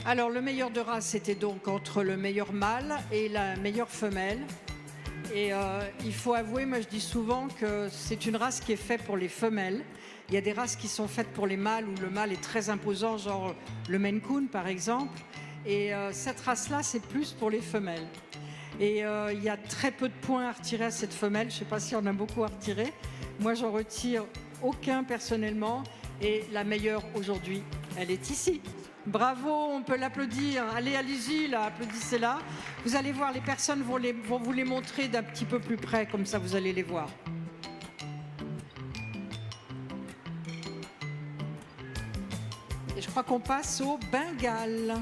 Alors, le meilleur de race, c'était donc entre le meilleur mâle et la meilleure femelle. Et il faut avouer, moi je dis souvent que c'est une race qui est faite pour les femelles. Il y a des races qui sont faites pour les mâles où le mâle est très imposant, genre le Maine Coon par exemple. Et cette race-là, c'est plus pour les femelles. Et il y a très peu de points à retirer à cette femelle. Je ne sais pas si on a beaucoup à retirer. Moi, j'en retire aucun personnellement. Et la meilleure aujourd'hui, elle est ici. Bravo, on peut l'applaudir. Allez-y, là, applaudissez-la. Vous allez voir, les personnes vont vous les montrer d'un petit peu plus près, comme ça vous allez les voir. Et je crois qu'on passe au Bengale.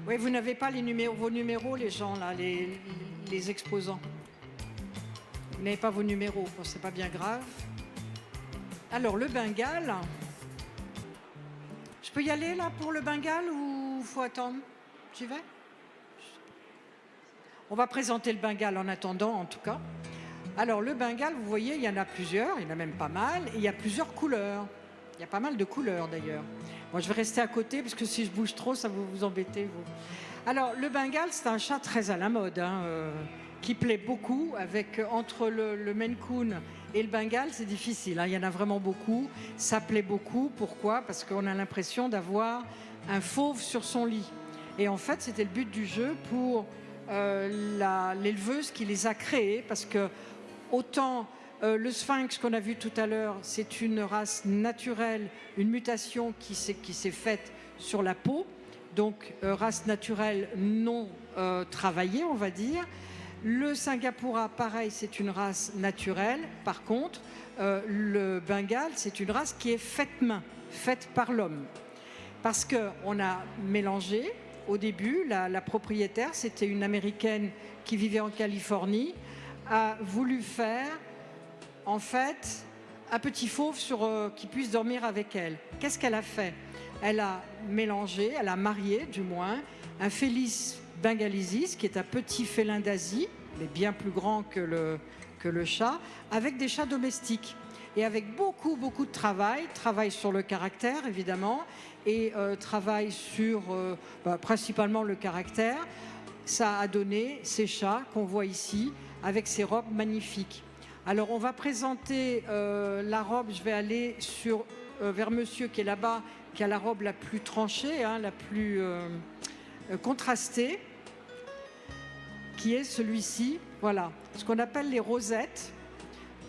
Oui, vous n'avez pas vos numéros, les gens, là, les exposants. Vous n'avez pas vos numéros, bon, c'est pas bien grave. Alors, le Bengale. Je peux y aller, là, pour le Bengale, ou faut attendre? J'y vais? On va présenter le Bengale en attendant, en tout cas. Alors, le Bengale, vous voyez, il y en a plusieurs, il y en a même pas mal, et il y a plusieurs couleurs. Il y a pas mal de couleurs, d'ailleurs. Moi, je vais rester à côté, parce que si je bouge trop, ça va vous embêter, vous. Alors, le Bengale, c'est un chat très à la mode, hein, qui plaît beaucoup. Entre le Maine Coon et le Bengale, c'est difficile, hein, il y en a vraiment beaucoup. Ça plaît beaucoup. Pourquoi? Parce qu'on a l'impression d'avoir un fauve sur son lit. Et en fait, c'était le but du jeu pour l'éleveuse qui les a créés, parce que autant le Sphinx qu'on a vu tout à l'heure, c'est une race naturelle, une mutation qui s'est faite sur la peau, donc race naturelle non travaillée, on va dire. Le Singapoura, pareil, c'est une race naturelle. Par contre, le Bengale, c'est une race qui est faite main, faite par l'homme. Parce qu'on a mélangé. Au début, la propriétaire, c'était une Américaine qui vivait en Californie, a voulu faire, en fait, un petit fauve qui puisse dormir avec elle. Qu'est-ce qu'elle a fait? Elle a mélangé, elle a marié, du moins, un Felis bengalesis, qui est un petit félin d'Asie, mais bien plus grand que le chat, avec des chats domestiques. Et avec beaucoup, beaucoup de travail sur le caractère, évidemment, et travail sur principalement le caractère, ça a donné ces chats qu'on voit ici, avec ces robes magnifiques. Alors, on va présenter la robe, je vais aller vers monsieur qui est là-bas, qui a la robe la plus tranchée, hein, la plus contrastée, qui est celui-ci, voilà, ce qu'on appelle les rosettes.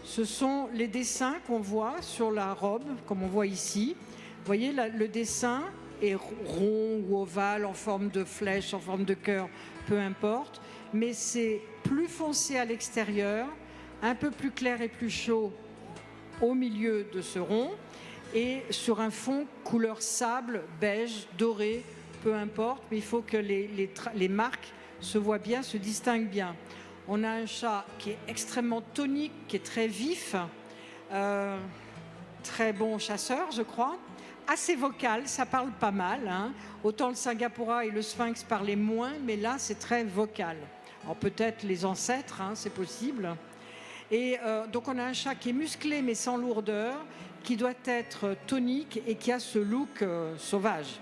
Ce sont les dessins qu'on voit sur la robe, comme on voit ici. Vous voyez, le dessin est rond ou ovale, en forme de flèche, en forme de cœur, peu importe. Mais c'est plus foncé à l'extérieur, un peu plus clair et plus chaud au milieu de ce rond, et sur un fond couleur sable, beige, doré, peu importe. Mais il faut que les marques se voient bien, se distinguent bien. On a un chat qui est extrêmement tonique, qui est très vif, très bon chasseur, je crois, assez vocal, ça parle pas mal, hein. Autant le Singapoura et le Sphinx parlaient moins, mais là, c'est très vocal. Alors peut-être les ancêtres, hein, c'est possible. Et donc on a un chat qui est musclé, mais sans lourdeur, qui doit être tonique et qui a ce look sauvage.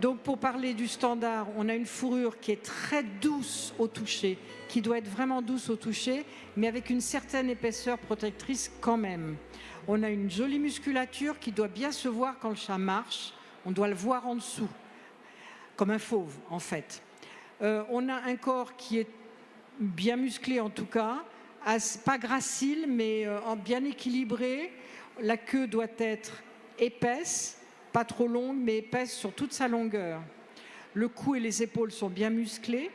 Donc pour parler du standard, on a une fourrure qui est très douce au toucher, qui doit être vraiment douce au toucher, mais avec une certaine épaisseur protectrice quand même. On a une jolie musculature qui doit bien se voir quand le chat marche. On doit le voir en dessous, comme un fauve en fait. On a un corps qui est bien musclé en tout cas, pas gracile mais bien équilibré. La queue doit être épaisse, pas trop longue, mais épaisse sur toute sa longueur. Le cou et les épaules sont bien musclés.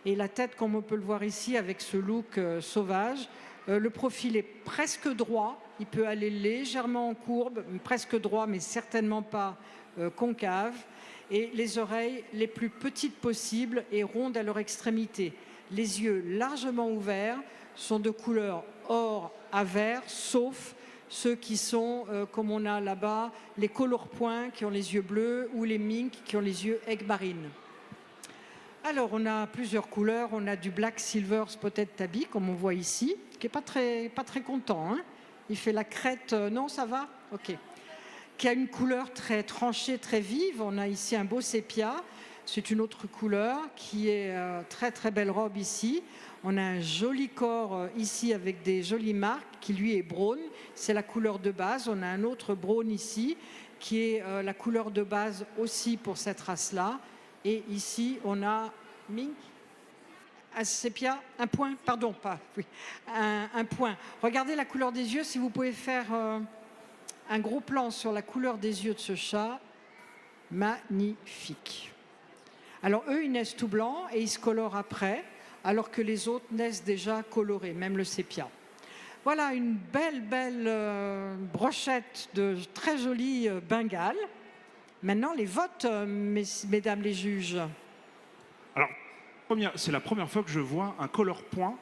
Et la tête, comme on peut le voir ici, avec ce look sauvage. Le profil est presque droit. Il peut aller légèrement en courbe, presque droit, mais certainement pas concave. Et les oreilles les plus petites possibles et rondes à leur extrémité. Les yeux largement ouverts sont de couleur or à vert, sauf ceux qui sont, comme on a là-bas, les colorpoints qui ont les yeux bleus ou les minks qui ont les yeux aigmarines. Alors, on a plusieurs couleurs. On a du Black Silver Spotted Tabby, comme on voit ici, qui n'est pas très content, hein. Il fait la crête. Non, ça va? OK. Qui a une couleur très tranchée, très vive. On a ici un beau sépia. C'est une autre couleur qui est très, très belle robe ici. On a un joli corps ici avec des jolies marques qui, lui, est braun. C'est la couleur de base. On a un autre braun ici qui est la couleur de base aussi pour cette race-là. Et ici, on a mink, un sépia, un point, pardon, pas, oui, un point. Regardez la couleur des yeux, si vous pouvez faire un gros plan sur la couleur des yeux de ce chat, magnifique. Alors eux, ils naissent tout blancs et ils se colorent après, alors que les autres naissent déjà colorés, même le sépia. Voilà une belle brochette de très jolis bengales. Maintenant, les votes, mesdames les juges. Alors, c'est la première fois que je vois un color point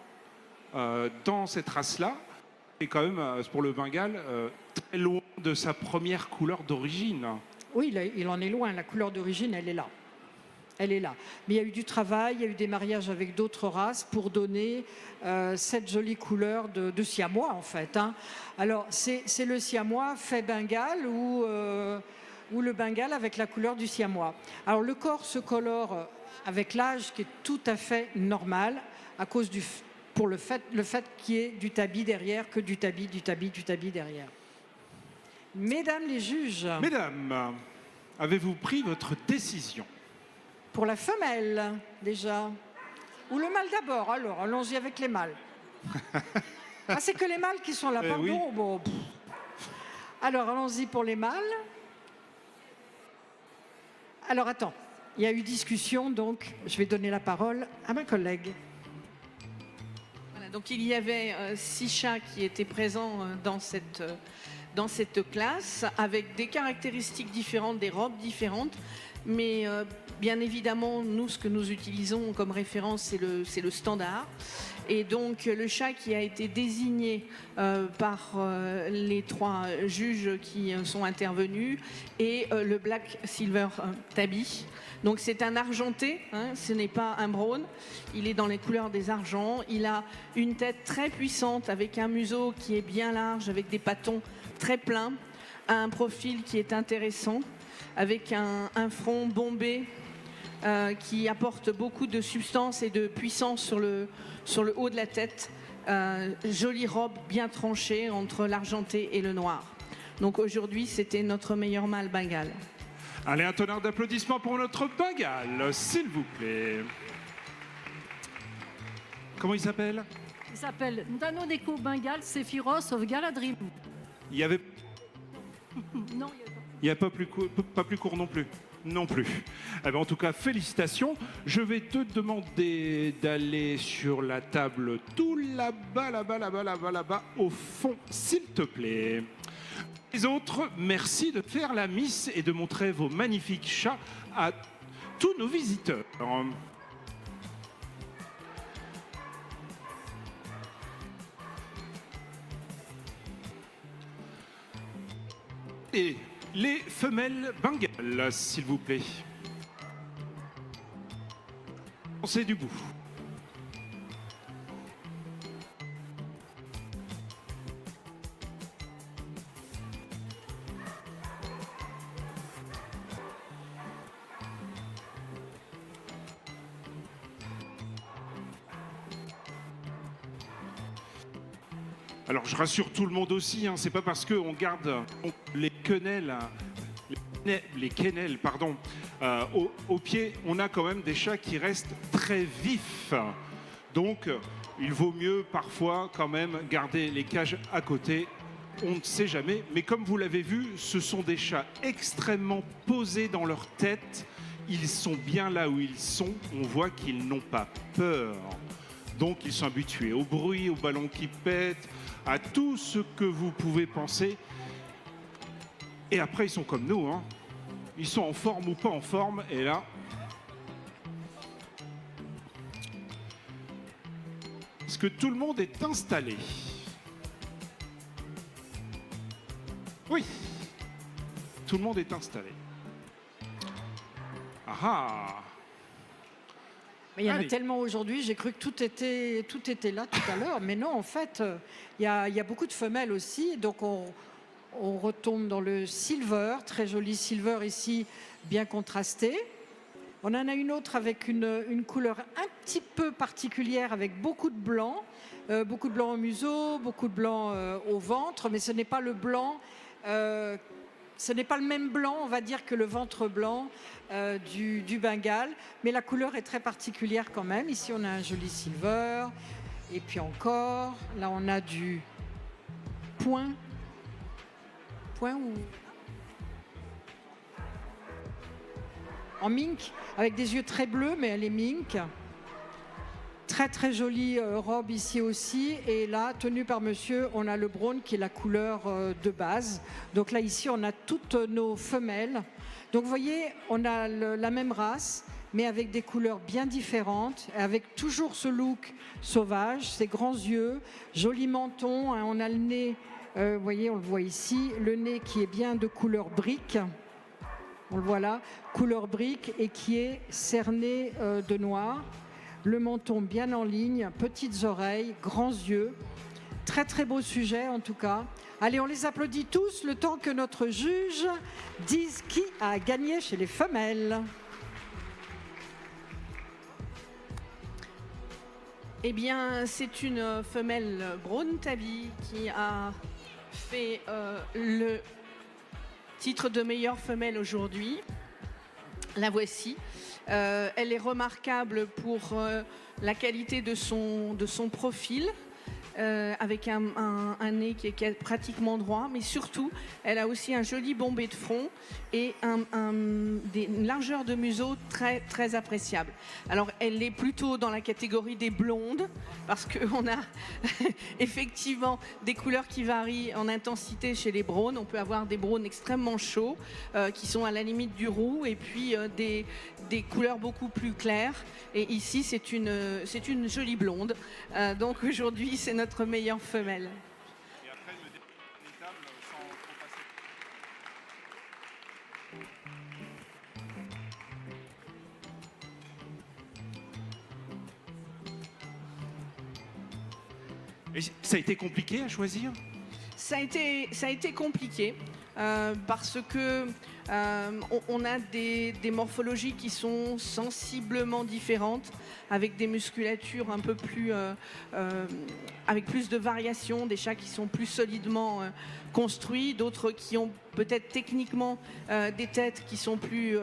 dans cette race-là. Et quand même, pour le Bengale, très loin de sa première couleur d'origine. Oui, il en est loin. La couleur d'origine, elle est là. Elle est là. Mais il y a eu du travail, il y a eu des mariages avec d'autres races pour donner cette jolie couleur de siamois, en fait, hein. Alors, c'est le siamois fait Bengale ou le Bengale avec la couleur du siamois. Alors, le corps se colore avec l'âge qui est tout à fait normal à cause pour le fait qu'il y ait du tabi derrière, que du tabi derrière. Mesdames les juges. Mesdames, avez-vous pris votre décision? Pour la femelle, déjà. Ou le mâle d'abord. Alors, allons-y avec les mâles. Ah, c'est que les mâles qui sont là, pardon. Oui. Bon. Alors, allons-y pour les mâles. Alors, attends. Il y a eu discussion, donc je vais donner la parole à ma collègue. Voilà, donc il y avait 6 chats qui étaient présents dans cette classe, avec des caractéristiques différentes, des robes différentes. Mais bien évidemment, nous, ce que nous utilisons comme référence, c'est le standard. Et donc, le chat qui a été désigné par les 3 juges qui sont intervenus est le Black Silver Tabby. Donc, c'est un argenté, hein, ce n'est pas un brown. Il est dans les couleurs des argents. Il a une tête très puissante avec un museau qui est bien large, avec des patons très pleins, un profil qui est intéressant, avec un front bombé qui apporte beaucoup de substance et de puissance sur le haut de la tête. Jolie robe bien tranchée entre l'argenté et le noir. Donc aujourd'hui, c'était notre meilleur mâle Bengale. Allez, un tonnerre d'applaudissements pour notre Bengale, s'il vous plaît. Comment il s'appelle? Il s'appelle Ndano Neko Bengale Sephiros of Galadrim. Il y avait... Non, Il n'y a pas plus court non plus. Non plus. Eh ben, en tout cas, félicitations. Je vais te demander d'aller sur la table tout là-bas, au fond, s'il te plaît. Les autres, merci de faire la miss et de montrer vos magnifiques chats à tous nos visiteurs. Et les femelles Bengale, s'il vous plaît. C'est du bout. Alors je rassure tout le monde aussi, hein, c'est pas parce qu'on garde les quenelles, au pied, on a quand même des chats qui restent très vifs. Donc il vaut mieux parfois quand même garder les cages à côté, on ne sait jamais. Mais comme vous l'avez vu, ce sont des chats extrêmement posés dans leur tête. Ils sont bien là où ils sont, on voit qu'ils n'ont pas peur. Donc ils sont habitués au bruit, au ballon qui pète, à tout ce que vous pouvez penser. Et après, ils sont comme nous, hein. Ils sont en forme ou pas en forme. Et là, est-ce que tout le monde est installé? Oui, tout le monde est installé. Ah ah! Mais il y en a Allez. tellement aujourd'hui, j'ai cru que tout était là tout à l'heure. Mais non, en fait, il y a beaucoup de femelles aussi. Donc on retombe dans le silver, très joli silver ici, bien contrasté. On en a une autre avec une couleur un petit peu particulière, avec beaucoup de blanc au museau, beaucoup de blanc au ventre, mais ce n'est pas le blanc, ce n'est pas le même blanc, on va dire, que le ventre blanc du Bengale, mais la couleur est très particulière quand même. Ici, on a un joli silver, et puis encore, là, on a du point ou en mink, avec des yeux très bleus, mais elle est mink. Très très jolie robe ici aussi. Et là, tenue par monsieur, on a le brown qui est la couleur de base. Donc là, ici, on a toutes nos femelles. Donc vous voyez, on a la même race, mais avec des couleurs bien différentes, avec toujours ce look sauvage, ces grands yeux, joli menton, hein, on a le nez, vous voyez, on le voit ici, le nez qui est bien de couleur brique. On le voit là, couleur brique et qui est cerné de noir. Le menton bien en ligne, petites oreilles, grands yeux. Très très beau sujet en tout cas. Allez, on les applaudit tous le temps que notre juge dise qui a gagné chez les femelles. Eh bien, c'est une femelle Brown Tabby qui a fait le titre de meilleure femelle aujourd'hui. La voici. Elle est remarquable pour la qualité de son une avec un nez qui est pratiquement droit, mais surtout, elle a aussi un joli bombé de front et une largeur de museau très, très appréciable. Alors, elle est plutôt dans la catégorie des blondes, parce qu'on a effectivement des couleurs qui varient en intensité chez les browns. On peut avoir des browns extrêmement chauds, qui sont à la limite du roux, et puis des couleurs beaucoup plus claires. Et ici, c'est une jolie blonde. Donc aujourd'hui, c'est notre meilleure femelle. Et après, le dernier table, sans trop passer. Et ça a été compliqué à choisir? Ça a été compliqué parce que on a des morphologies qui sont sensiblement différentes, avec des musculatures un peu plus, avec plus de variations, des chats qui sont plus solidement construits, d'autres qui ont peut-être techniquement des têtes qui sont plus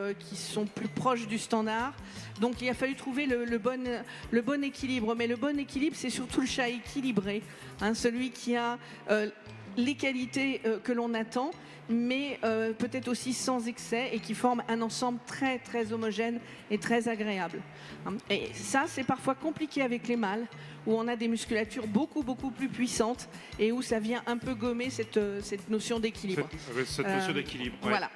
proches du standard. Donc il a fallu trouver le bon équilibre. Mais le bon équilibre, c'est surtout le chat équilibré, hein, celui qui a les qualités que l'on attend, mais peut-être aussi sans excès, et qui forme un ensemble très très homogène et très agréable. Et ça, c'est parfois compliqué avec les mâles, où on a des musculatures beaucoup plus puissantes et où ça vient un peu gommer cette notion d'équilibre. Cette notion d'équilibre. Ouais. Voilà.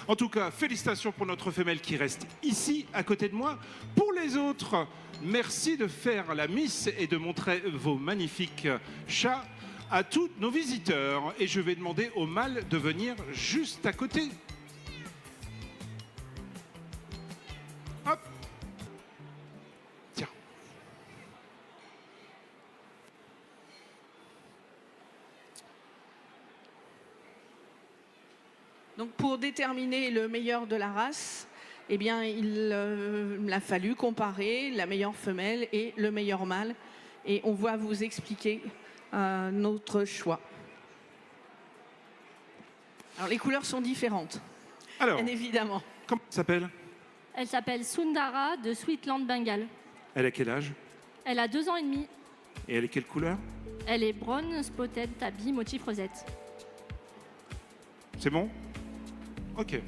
En tout cas, félicitations pour notre femelle qui reste ici, à côté de moi. Pour les autres, merci de faire la miss et de montrer vos magnifiques chats à tous nos visiteurs. Et je vais demander au mâle de venir juste à côté. Hop. Tiens. Donc pour déterminer le meilleur de la race, eh bien, il a fallu comparer la meilleure femelle et le meilleur mâle. Et on va vous expliquer notre choix. Alors les couleurs sont différentes, Alors, bien évidemment. comment elle s'appelle? Elle s'appelle Sundara de Sweetland Bengal. Elle a quel âge? Elle a 2 ans et demi. Et elle est quelle couleur? Elle est brown spotted tabby motif rosette. C'est bon? Ok.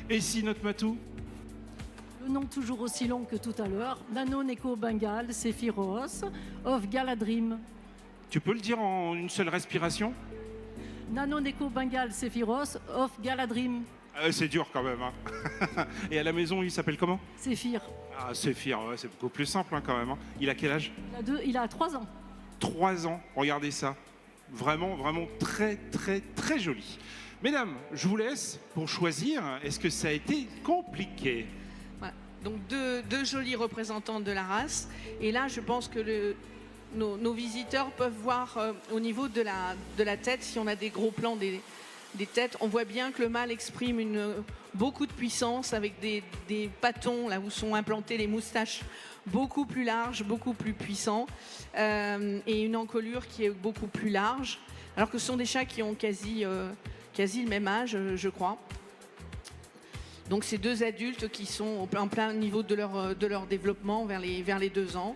Et ici, notre matou? Le nom toujours aussi long que tout à l'heure. Nano Neko Bengal Sephiros of Galadrim. Tu peux le dire en une seule respiration? Nano Neko Bengal Sephiros of Galadrim. C'est dur quand même. Hein. Et à la maison, il s'appelle comment? Séphir. Ah, Séphir, ouais, c'est beaucoup plus simple hein, quand même. Hein. Il a quel âge? Il a 3 ans. 3 ans, regardez ça. Vraiment, vraiment très, très, très joli. Mesdames, je vous laisse pour choisir. Est-ce que ça a été compliqué? Donc deux jolis représentants de la race. Et là, je pense que nos visiteurs peuvent voir au niveau de la tête, si on a des gros plans des têtes, on voit bien que le mâle exprime beaucoup de puissance avec des pâtons, là où sont implantées les moustaches, beaucoup plus larges, beaucoup plus puissants, et une encolure qui est beaucoup plus large, alors que ce sont des chats qui ont quasi le même âge, je crois. Donc c'est deux adultes qui sont en plein niveau de leur développement vers les 2 ans.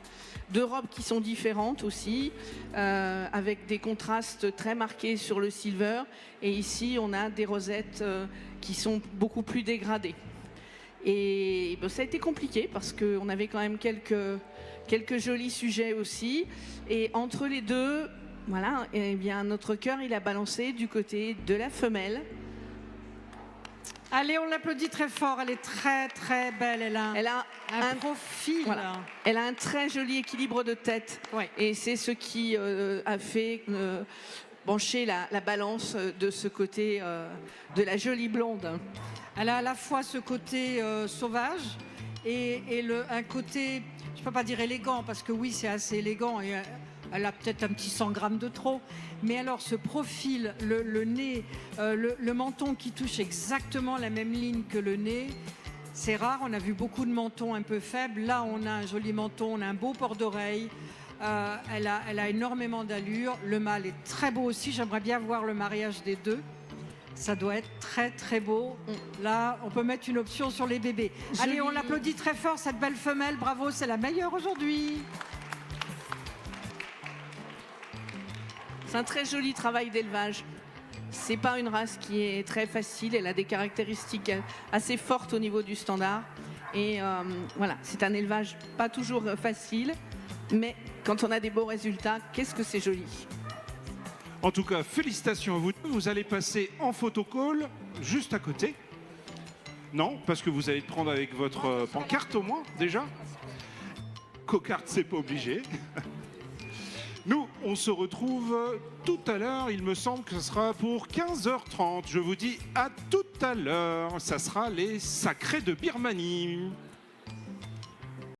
Deux robes qui sont différentes aussi, avec des contrastes très marqués sur le silver. Et ici, on a des rosettes qui sont beaucoup plus dégradées. Et bon, ça a été compliqué parce qu'on avait quand même quelques jolis sujets aussi. Et entre les deux, voilà, eh bien, notre cœur, il a balancé du côté de la femelle. Allez, on l'applaudit très fort. Elle est très, très belle. Elle a un profil. Voilà. Elle a un très joli équilibre de tête. Ouais. Et c'est ce qui a fait pencher la balance de ce côté de la jolie blonde. Elle a à la fois ce côté sauvage et un côté, je ne peux pas dire élégant, parce que oui, c'est assez élégant. Et elle a peut-être un petit 100 grammes de trop. Mais alors, ce profil, le nez, le menton qui touche exactement la même ligne que le nez, c'est rare. On a vu beaucoup de mentons un peu faibles. Là, on a un joli menton, on a un beau port d'oreille. Elle a énormément d'allure. Le mâle est très beau aussi. J'aimerais bien voir le mariage des deux. Ça doit être très, très beau. Là, on peut mettre une option sur les bébés. Allez, on l'applaudit très fort, cette belle femelle. Bravo, c'est la meilleure aujourd'hui. C'est un très joli travail d'élevage. C'est pas une race qui est très facile. Elle a des caractéristiques assez fortes au niveau du standard. Et voilà, c'est un élevage pas toujours facile. Mais quand on a des beaux résultats, qu'est-ce que c'est joli. En tout cas, félicitations à vous deux. Vous allez passer en photocall juste à côté. Non, parce que vous allez le prendre avec votre pancarte au moins, déjà. Cocarde, c'est pas obligé. Nous, on se retrouve tout à l'heure. Il me semble que ce sera pour 15h30. Je vous dis à tout à l'heure. Ça sera les Sacrés de Birmanie.